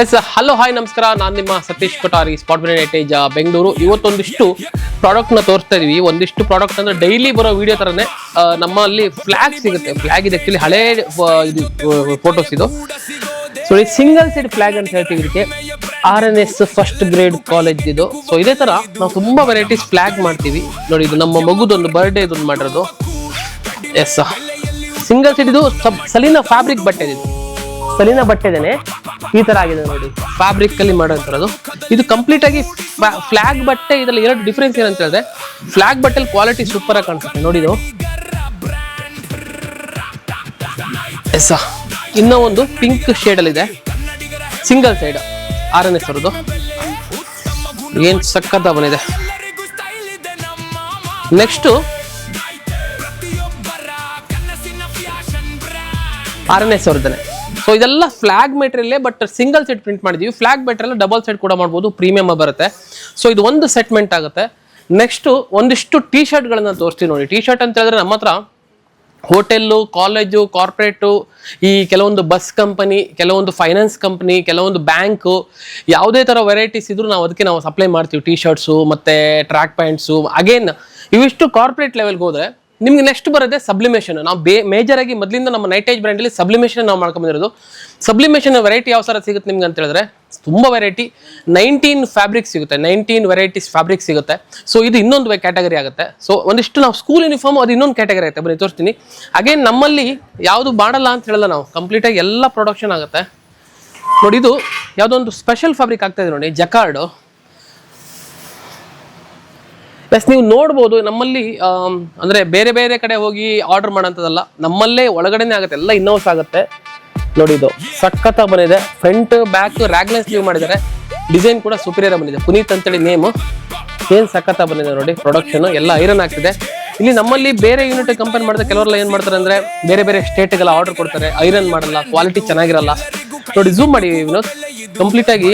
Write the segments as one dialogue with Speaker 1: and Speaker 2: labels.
Speaker 1: Yes hello hi ನಮಸ್ಕಾರ, ನಾನು ನಿಮ್ಮ ಸತೀಶ್ ಕೊಠಾರಿ, ಸ್ಪಾಟ್ ವೆರೈಟೀಸ್ ಬೆಂಗಳೂರು. ಇವತ್ತೊಂದಿಷ್ಟು ಪ್ರಾಡಕ್ಟ್ನ ತೋರಿಸ್ತಾ ಇದೀವಿ. ಒಂದಿಷ್ಟು ಪ್ರಾಡಕ್ಟ್ ಅಂದ್ರೆ ಡೈಲಿ ಬರೋ ವಿಡಿಯೋ ತರನೇ ನಮ್ಮಲ್ಲಿ ಫ್ಲಾಗ್ ಸಿಗುತ್ತೆ. ಫ್ಲಾಗ್ ಇದೆ ಆಕ್ಚುಲಿ ಹಳೇ ಫೋಟೋಸ್ ಇದು. ಸೊ ಈ ಸಿಂಗಲ್ ಸೈಡ್ ಫ್ಲಾಗ್ ಅಂತ ಹೇಳ್ತೀವಿ ಇದಕ್ಕೆ. RNS ಫಸ್ಟ್ ಗ್ರೇಡ್ ಕಾಲೇಜ್ ಇದು. ಸೊ ಇದೇ ತರ ನಾವು ತುಂಬಾ ವೆರೈಟೀಸ್ ಫ್ಲಾಗ್ ಮಾಡ್ತೀವಿ ನೋಡಿ. ಇದು ನಮ್ಮ ಮಗುದೊಂದು ಬರ್ಡೇ ಇದೊಂದು ಮಾಡಿರೋದು. ಎಸ್ ಸಿಂಗಲ್ ಸೈಡ್ ಇದು ಸಲೀನಾ ಫ್ಯಾಬ್ರಿಕ್ ಬಟ್ಟೆ ಇದು. ಸಲೀನಾ ಬಟ್ಟೆದೇನೆ ಈ ತರ ಆಗಿದೆ ನೋಡಿ, ಫ್ಯಾಬ್ರಿಕ್ ಅಲ್ಲಿ ಮಾಡೋಂಥದ್ದು. ಇದು ಕಂಪ್ಲೀಟ್ ಆಗಿ ಫ್ಲಾಗ್ ಬಟ್ಟೆ. ಇದ್ರಲ್ಲಿ ಎರಡು ಡಿಫ್ರೆನ್ಸ್ ಏನಂತ ಹೇಳಿದ್ರೆ, ಫ್ಲಾಗ್ ಬಟ್ಟೆಲಿ ಕ್ವಾಲಿಟಿ ಸೂಪರ್ ಆಗಿ ಕಾಣಿಸುತ್ತೆ ನೋಡಿ ಇದು. ಎಸ್ ಇನ್ನೂ ಒಂದು ಪಿಂಕ್ ಶೇಡ್ ಅಲ್ಲಿ ಇದೆ, ಸಿಂಗಲ್ ಸೈಡ್ RNS ಅವರದು. ಏನ್ ಸಖತ್ತ ಬಂದಿದೆ. Next RNS ಅವ್ರದ್ದಾನೆ. ಸೊ ಇದೆಲ್ಲ flag material, but single set print ಮಾಡಿದೀವಿ. ಫ್ಲಾಗ್ ಮೆಟೀರಿಯಲ್ ಡಬಲ್ ಸೆಟ್ ಕೂಡ ಮಾಡ್ಬೋದು, ಪ್ರೀಮಿಯಮ್ ಬರುತ್ತೆ. ಸೊ ಇದು ಒಂದು ಸೆಟ್ಮೆಂಟ್ ಆಗುತ್ತೆ. ನೆಕ್ಸ್ಟ್ ಒಂದಿಷ್ಟು ಟಿ ಶರ್ಟ್ಗಳನ್ನ ತೋರಿಸ್ತೀವಿ ನೋಡಿ. ಟಿ ಶರ್ಟ್ ಅಂತ ಹೇಳಿದ್ರೆ ನಮ್ಮ ಹತ್ರ ಹೋಟೆಲ್ಲು, ಕಾಲೇಜು, ಕಾರ್ಪೊರೇಟು, ಈ ಕೆಲವೊಂದು ಬಸ್ ಕಂಪನಿ, ಕೆಲವೊಂದು ಫೈನಾನ್ಸ್ ಕಂಪನಿ, ಕೆಲವೊಂದು ಬ್ಯಾಂಕು, ಯಾವುದೇ ಥರ ವೆರೈಟೀಸ್ ಇದ್ರೂ ನಾವು ಅದಕ್ಕೆ ನಾವು ಸಪ್ಲೈ ಮಾಡ್ತೀವಿ. ಟಿ ಶರ್ಟ್ಸು ಮತ್ತು ಟ್ರ್ಯಾಕ್ ಪ್ಯಾಂಟ್ಸು. ಅಗೇನ್ ಇವಿಷ್ಟು ಕಾರ್ಪೊರೇಟ್ ಲೆವೆಲ್ಗೆ ಹೋದರೆ ನಿಮ್ಗೆ ನೆಕ್ಸ್ಟ್ ಬರೋದೇ ಸಬ್ಲಿಮೇಷನ್. ನಾವು ಮೇಜರ್ ಆಗಿ ಮೊದಲಿಂದ ನಮ್ಮ ನೈಟೇಜ್ ಬ್ರ್ಯಾಂಡಲ್ಲಿ ಸಬ್ಲಿಮೇಷನ್ ನಾವು ಮಾಡ್ಕೊಂಡ್ಬಂದಿರೋದು. ಸಬ್ಲಿಮೇಷನ್ ವೆರೈಟಿ ಯಾವ ಥರ ಸಿಗುತ್ತೆ ನಿಮ್ಗೆ ಅಂತ ಹೇಳಿದ್ರೆ, ತುಂಬ ವೆರೈಟಿ. 19 ಫ್ಯಾಬ್ರಿಕ್ ಸಿಗುತ್ತೆ, 19 ವೆರೈಟೀಸ್ ಫ್ಯಾಬ್ರಿಕ್ ಸಿಗುತ್ತೆ. ಸೊ ಇದು ಇನ್ನೊಂದು ಕ್ಯಾಟಗರಿ ಆಗುತ್ತೆ. ಸೊ ಒಂದಿಷ್ಟು ನಾವು ಸ್ಕೂಲ್ ಯೂನಿಫಾರ್ಮ್, ಅದು ಇನ್ನೊಂದು ಕ್ಯಾಟಗರಿ ಆಗುತ್ತೆ. ಬನ್ನಿ ತೋರಿಸ್ತೀನಿ. ಅಗೇನ್ ನಮ್ಮಲ್ಲಿ ಯಾವುದು ಮಾಡಲ್ಲ ಅಂತ ಹೇಳಲ್ಲ ನಾವು, ಕಂಪ್ಲೀಟಾಗಿ ಎಲ್ಲ ಪ್ರೊಡಕ್ಷನ್ ಆಗುತ್ತೆ ನೋಡಿ. ಇದು ಯಾವುದೋ ಒಂದು ಸ್ಪೆಷಲ್ ಫ್ಯಾಬ್ರಿಕ್ ಆಗ್ತಾ ಇದೆ ನೋಡಿ, ಜಕಾರ್ಡು. ಪ್ಲಸ್ ನೀವು ನೋಡ್ಬೋದು ನಮ್ಮಲ್ಲಿ ಅಂದರೆ ಬೇರೆ ಬೇರೆ ಕಡೆ ಹೋಗಿ ಆರ್ಡರ್ ಮಾಡೋಂಥದ್ದಲ್ಲ, ನಮ್ಮಲ್ಲೇ ಒಳಗಡೆನೇ ಆಗುತ್ತೆ, ಎಲ್ಲ ಇನ್ನೋಸ್ ಆಗುತ್ತೆ ನೋಡಿ. ಇದು ಸಖತ್ತ ಬಂದಿದೆ. ಫ್ರಂಟ್ ಬ್ಯಾಕ್ ರ್ಯಾಗ್ಲೆಸ್ ಸ್ಲೀವ್ ಮಾಡಿದ್ದಾರೆ. ಡಿಸೈನ್ ಕೂಡ ಸುಪೀರಿಯರ್ ಬಂದಿದೆ. ಪುನೀತ್ ಅಂತೇಳಿ ನೇಮು. ಏನು ಸಖತ್ತ ಬಂದಿದೆ ನೋಡಿ. ಪ್ರೊಡಕ್ಷನ್ ಎಲ್ಲ ಐರನ್ ಆಗ್ತಿದೆ. ಇಲ್ಲಿ ನಮ್ಮಲ್ಲಿ ಬೇರೆ ಯೂನಿಟ್ ಕಂಪೇರ್ ಮಾಡಿದ್ರೆ ಕೆಲವರೆಲ್ಲ ಏನು ಮಾಡ್ತಾರೆ ಅಂದರೆ, ಬೇರೆ ಬೇರೆ ಸ್ಟೇಟ್ಗೆಲ್ಲ ಆರ್ಡರ್ ಕೊಡ್ತಾರೆ, ಐರನ್ ಮಾಡಲ್ಲ, ಕ್ವಾಲಿಟಿ ಚೆನ್ನಾಗಿರಲ್ಲ ನೋಡಿ. ಝೂಮ್ ಮಾಡಿ ವಿನೋದ್. ಕಂಪ್ಲೀಟ್ ಆಗಿ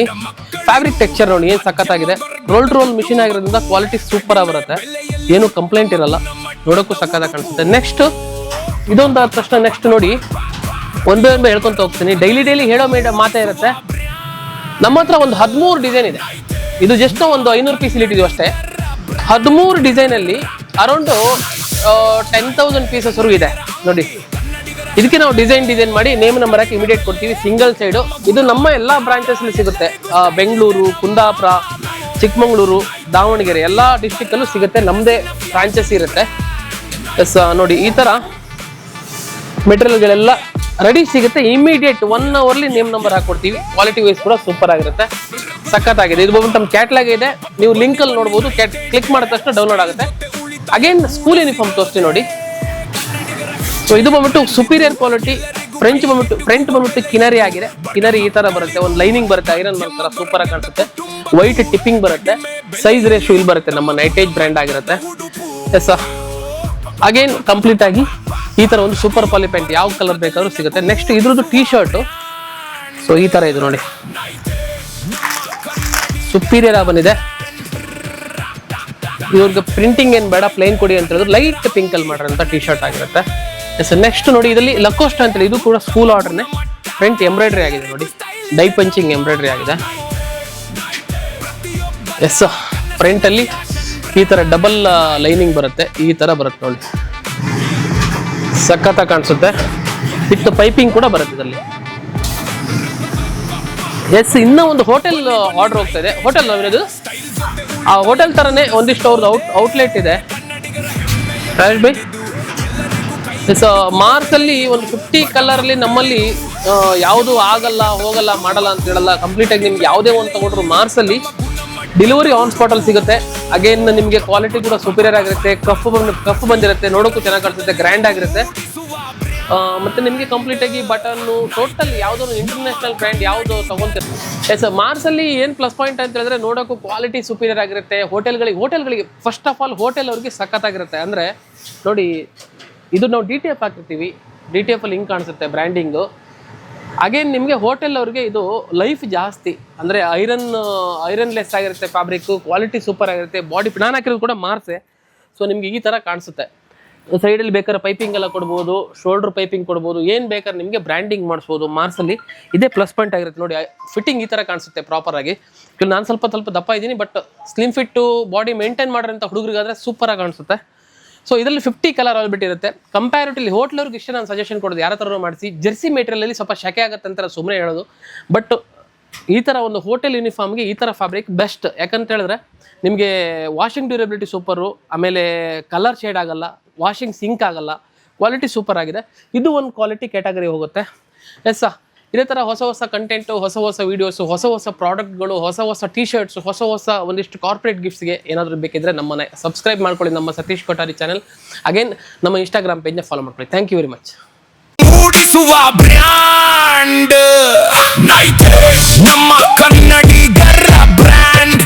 Speaker 1: ಫ್ಯಾಬ್ರಿಕ್ ಟೆಕ್ಸ್ಚರ್ ನೋಡಿ, ಏನು ಸಖತ್ತಾಗಿದೆ. ರೋಲ್ ಟು ರೋಲ್ ಮಿಷಿನ್ ಆಗಿರೋದ್ರಿಂದ ಕ್ವಾಲಿಟಿ ಸೂಪರ್ ಆಗಿ ಬರುತ್ತೆ, ಏನು ಕಂಪ್ಲೇಂಟ್ ಇರಲ್ಲ, ನೋಡೋಕ್ಕೂ ಸಖತ್ತಾಗಿ ಕಾಣಿಸುತ್ತೆ. ನೆಕ್ಸ್ಟ್ ಇದೊಂದು ಆದ ತಕ್ಷಣ ನೆಕ್ಸ್ಟ್ ನೋಡಿ, ಒಂದೇ ಹೇಳ್ಕೊಂತ ಹೋಗ್ತೀನಿ. ಡೈಲಿ ಹೇಳೋ ಮಾತೇ ಇರುತ್ತೆ. ನಮ್ಮ ಹತ್ರ ಒಂದು 13 ಡಿಸೈನ್ ಇದೆ. ಇದು ಜಸ್ಟ್ ಒಂದು 500 ಪೀಸ್ ಇಟ್ಟಿದ್ದೀವಿ ಅಷ್ಟೇ. 13 ಡಿಸೈನಲ್ಲಿ ಅರೌಂಡ್ 10,000 ಪೀಸಸ್ವರೆಗೂ ಇದೆ ನೋಡಿ. ಇದಕ್ಕೆ ನಾವು ಡಿಸೈನ್ ಮಾಡಿ ನೇಮ್ ನಂಬರ್ ಹಾಕಿ ಇಮಿಡಿಯೇಟ್ ಕೊಡ್ತೀವಿ. Single side. ಇದು ನಮ್ಮ ಎಲ್ಲ ಬ್ರಾಂಚಸ್ ಅಲ್ಲಿ ಸಿಗುತ್ತೆ. ಬೆಂಗಳೂರು, ಕುಂದಾಪುರ, ಚಿಕ್ಕಮಗಳೂರು, ದಾವಣಗೆರೆ ಎಲ್ಲ ಡಿಸ್ಟಿಕ್ ಸಿಗುತ್ತೆ. ನಮ್ಮದೇ ಬ್ರಾಂಚಸ್ ಇರುತ್ತೆ. ಎಸ್ ನೋಡಿ, ಈ ತರ ಮೆಟೀರಿಯಲ್ಗಳೆಲ್ಲ ರೆಡಿ ಸಿಗುತ್ತೆ. ಇಮಿಡಿಯೇಟ್ 1 ಅವರ್ಲಿ ನೇಮ್ ನಂಬರ್ ಹಾಕೊಡ್ತೀವಿ. ಕ್ವಾಲಿಟಿ ವೈಸ್ ಕೂಡ ಸೂಪರ್ ಆಗಿರುತ್ತೆ, ಸಖತ್ತಾಗಿದೆ. ಇದು ಬಂದ್ಬಿಟ್ಟು ನಮ್ಮ ಕ್ಯಾಟ್ಲಾಗ್ ಇದೆ, ನೀವು ಲಿಂಕ್ ಅಲ್ಲಿ ನೋಡ್ಬೋದು. ಕ್ಲಿಕ್ ಮಾಡಿದ ತಕ್ಷಣ ಡೌನ್ಲೋಡ್ ಆಗುತ್ತೆ. ಅಗೇನ್ ಸ್ಕೂಲ್ ಯೂನಿಫಾರ್ಮ್ ತೋರಿಸ್ತೀವಿ ನೋಡಿ. ಸೊ ಇದು ಬಂದ್ಬಿಟ್ಟು ಸುಪೀರಿಯರ್ ಕ್ವಾಲಿಟಿ. ಫ್ರಂಟ್ ಬಂದ್ಬಿಟ್ಟು ಕಿನರಿ ಆಗಿದೆ. ಕಿನರಿ ಈ ತರ ಬರುತ್ತೆ, ಒಂದು ಲೈನಿಂಗ್ ಬರುತ್ತೆ, ಐರನ್ ಮಾಡ್ತಾರೆ, ಸೂಪರ್ ಆಗಿ ಕಾಣಿಸುತ್ತೆ. ವೈಟ್ ಟಿಪ್ಪಿಂಗ್ ಬರುತ್ತೆ. ಸೈಜ್ ರೇಷು ಇಲ್ಲಿ ಬರುತ್ತೆ, ನಮ್ಮ ನೈಟೇಜ್ ಬ್ರ್ಯಾಂಡ್ ಆಗಿರುತ್ತೆ. ಎಸ್ ಅಗೇನ್ ಕಂಪ್ಲೀಟ್ ಆಗಿ ಈ ತರ ಒಂದು ಸೂಪರ್ ಪಾಲಿ ಪ್ಯಾಂಟ್ ಯಾವ ಕಲರ್ ಬೇಕಾದ್ರೂ ಸಿಗುತ್ತೆ. ನೆಕ್ಸ್ಟ್ ಇದ್ರದ್ದು ಟಿ ಶರ್ಟ್. ಸೊ ಈ ತರ ಇದು ನೋಡಿ, ಸುಪೀರಿಯರ್ ಆಗಿ ಬಂದಿದೆ. ಇವ್ರಿಗೆ ಪ್ರಿಂಟಿಂಗ್ ಏನ್ ಬೇಡ, ಪ್ಲೇನ್ ಕೊಡಿ ಅಂತ ಹೇಳಿದ್ರು. ಲೈಟ್ ಪಿಂಕ್ ಅಲ್ಲಿ ಮಾಡಿರೋಂಥ ಟಿ ಶರ್ಟ್ ಆಗಿರುತ್ತೆ. ಎಸ್ ನೆಕ್ಸ್ಟ್ ನೋಡಿ, ಇದರಲ್ಲಿ ಲಕೋಸ್ಟ್ ಅಂತೇಳಿ, ಇದು ಕೂಡ ಸ್ಕೂಲ್ ಆರ್ಡರ್ನೇ. ಫ್ರಂಟ್ ಎಂಬ್ರಾಯ್ಡ್ರಿ ಆಗಿದೆ ನೋಡಿ, ಡೈ ಪಂಚಿಂಗ್ ಎಂಬ್ರಾಯ್ಡ್ರಿ ಆಗಿದೆ. ಎಸ್ ಫ್ರಂಟ್ ಅಲ್ಲಿ ಈ ತರ ಡಬಲ್ ಲೈನಿಂಗ್ ಬರುತ್ತೆ, ಈ ತರ ಬರುತ್ತೆ ನೋಡಿ, ಸಖತ್ತ ಕಾಣಿಸುತ್ತೆ. ವಿತ್ ಪೈಪಿಂಗ್ ಕೂಡ ಬರುತ್ತೆ ಇದರಲ್ಲಿ. ಎಸ್ ಇನ್ನೂ ಒಂದು ಹೋಟೆಲ್ ಆರ್ಡರ್ ಹೋಗ್ತಾ ಇದೆ. ಹೋಟೆಲ್ ಇರೋದು ಆ ಹೋಟೆಲ್ ತರನೇ ಒಂದಿಷ್ಟು ಅವ್ರದ್ದು ಔಟ್ಲೆಟ್ ಇದೆ. ಎಸ್ ಮಾರ್ಸ್ ಅಲ್ಲಿ ಒಂದು 50 ಕಲರ್ ಅಲ್ಲಿ ನಮ್ಮಲ್ಲಿ ಯಾವುದು ಆಗಲ್ಲ, ಹೋಗಲ್ಲ, ಮಾಡಲ್ಲ ಅಂತ ಹೇಳಲ್ಲ. ಕಂಪ್ಲೀಟ್ ಆಗಿ ನಿಮ್ಗೆ ಯಾವುದೇ ಒಂದು ತಗೊಂಡ್ರು ಮಾರ್ಸ್ ಅಲ್ಲಿ ಡೆಲಿವರಿ ಆನ್ ಸ್ಪಾಟ್ ಅಲ್ಲಿ ಸಿಗುತ್ತೆ. ಅಗೇನ್ ನಿಮಗೆ ಕ್ವಾಲಿಟಿ ಕೂಡ ಸುಪೀರಿಯರ್ ಆಗಿರುತ್ತೆ. ಕಫ್ ಬಂದಿರುತ್ತೆ, ನೋಡೋಕ್ಕೂ ಚೆನ್ನಾಗಿ ಕಾಣಿಸುತ್ತೆ, ಗ್ರ್ಯಾಂಡ್ ಆಗಿರುತ್ತೆ. ಮತ್ತೆ ನಿಮಗೆ ಕಂಪ್ಲೀಟ್ ಆಗಿ ಬಟನ್ನು ಟೋಟಲ್ ಯಾವುದೋ ಇಂಟರ್ನ್ಯಾಷನಲ್ ಬ್ರ್ಯಾಂಡ್ ಯಾವುದು ತಗೊಂತೀರ. ಎಸ್ ಮಾರ್ಸ್ ಅಲ್ಲಿ ಏನು ಪ್ಲಸ್ ಪಾಯಿಂಟ್ ಅಂತ ಹೇಳಿದ್ರೆ, ನೋಡೋಕ್ಕೂ ಕ್ವಾಲಿಟಿ ಸುಪೀರಿಯರ್ ಆಗಿರುತ್ತೆ. ಹೋಟೆಲ್ಗಳಿಗೆ ಫಸ್ಟ್ ಆಫ್ ಆಲ್ ಹೋಟೆಲ್ ಅವ್ರಿಗೆ ಸಖತ್ತಾಗಿರುತ್ತೆ. ಅಂದರೆ ನೋಡಿ, ಇದು ನಾವು DTF ಹಾಕಿರ್ತೀವಿ. DTF ಅಲ್ಲಿ ಹಿಂಗೆ ಕಾಣಿಸುತ್ತೆ ಬ್ರ್ಯಾಂಡಿಂಗು. ಅಗೇನ್ ನಿಮಗೆ ಹೋಟೆಲ್ ಅವ್ರಿಗೆ ಇದು ಲೈಫ್ ಜಾಸ್ತಿ. ಅಂದರೆ ಐರನ್ಲೆಸ್ ಆಗಿರುತ್ತೆ ಫ್ಯಾಬ್ರಿಕ್, ಕ್ವಾಲಿಟಿ ಸೂಪರ್ ಆಗಿರುತ್ತೆ. ಬಾಡಿ ನಾನು ಹಾಕಿರೋದು ಕೂಡ ಮಾರ್ಸೆ. ಸೊ ನಿಮ್ಗೆ ಈ ಥರ ಕಾಣಿಸುತ್ತೆ. ಸೈಡಲ್ಲಿ ಬೇಕಾದ್ರೆ ಪೈಪಿಂಗ್ ಎಲ್ಲ ಕೊಡ್ಬೋದು, ಶೋಲ್ಡರ್ ಪೈಪಿಂಗ್ ಕೊಡ್ಬೋದು, ಏನು ಬೇಕಾದ್ರೆ ನಿಮಗೆ ಬ್ರ್ಯಾಂಡಿಂಗ್ ಮಾಡಿಸ್ಬೋದು. ಮಾರ್ಸಲ್ಲಿ ಇದೇ ಪ್ಲಸ್ ಪಾಯಿಂಟ್ ಆಗಿರುತ್ತೆ ನೋಡಿ. ಫಿಟ್ಟಿಂಗ್ ಈ ಥರ ಕಾಣಿಸುತ್ತೆ ಪ್ರಾಪರ್ ಆಗಿ. ನಾನು ಸ್ವಲ್ಪ ದಪ್ಪ ಇದ್ದೀನಿ, but slim fit body maintain ಮಾಡೋಂಥ ಹುಡುಗರಿಗಾದ್ರೆ ಸೂಪರಾಗಿ ಕಾಣಿಸುತ್ತೆ. ಸೊ ಇದರಲ್ಲಿ 50 ಕಲರ್ ಅವೈಲಬಿಲಿಟಿ ಇರುತ್ತೆ. ಕಂಪ್ಯಾರಿಟಿವ್ಲಿ ಹೋಟ್ಲವ್ರಿಗೆ ಇಷ್ಟೇ ನಾನು ಸಜೆಷನ್ ಕೊಡೋದು, ಯಾರ ಥರ ಮಾಡಿಸಿ. ಜೆರ್ಸಿ ಮೆಟೀರಿಯಲಲ್ಲಿ ಸ್ವಲ್ಪ ಶೆಕೆ ಆಗುತ್ತೆ ಅಂತ ಸುಮ್ಮನೆ ಹೇಳೋದು, ಬಟ್ ಈ ಥರ ಒಂದು ಹೋಟೆಲ್ ಯೂನಿಫಾರ್ಮ್ಗೆ ಈ ಥರ ಫ್ಯಾಬ್ರಿಕ್ ಬೆಸ್ಟ್. ಯಾಕಂತ ಹೇಳಿದ್ರೆ ನಿಮಗೆ ವಾಷಿಂಗ್ ಡ್ಯೂರಬಿಲಿಟಿ ಸೂಪರು, ಆಮೇಲೆ ಕಲರ್ ಶೇಡ್ ಆಗಲ್ಲ, ವಾಷಿಂಗ್ ಸಿಂಕ್ ಆಗಲ್ಲ, ಕ್ವಾಲಿಟಿ ಸೂಪರ್ ಆಗಿದೆ. ಇದು ಒಂದು ಕ್ವಾಲಿಟಿ ಕ್ಯಾಟಗರಿ ಹೋಗುತ್ತೆ. ಎಸ್ ಇದೇ ಥರ ಹೊಸ ಕಂಟೆಂಟು, ಹೊಸ ವೀಡಿಯೋಸು, ಹೊಸ ಪ್ರಾಡಕ್ಟ್ಗಳು, ಹೊಸ ಟೀ ಶರ್ಟ್ಸು, ಹೊಸ ಒಂದಿಷ್ಟು ಕಾರ್ಪೊರೇಟ್ ಗಿಫ್ಟ್ಸ್ಗೆ ಏನಾದರೂ ಬೇಕಿದ್ರೆ ನಮ್ಮನ್ನ ಸಬ್ಸ್ಕ್ರೈಬ್ ಮಾಡ್ಕೊಳ್ಳಿ, ನಮ್ಮ ಸತೀಶ್ ಕೊಠಾರಿ ಚಾನಲ್. ಅಗೇನ್ ನಮ್ಮ ಇನ್ಸ್ಟಾಗ್ರಾಮ್ ಪೇಜ್ನ ಫಾಲೋ ಮಾಡ್ಕೊಳ್ಳಿ. Thank you very much.
Speaker 2: ಮೂಡಿಸುವ ಬ್ರ್ಯಾಂಡ್ ನೈತೇಶ್, ನಮ್ಮ ಕನ್ನಡಿಗರ ಬ್ರ್ಯಾಂಡ್.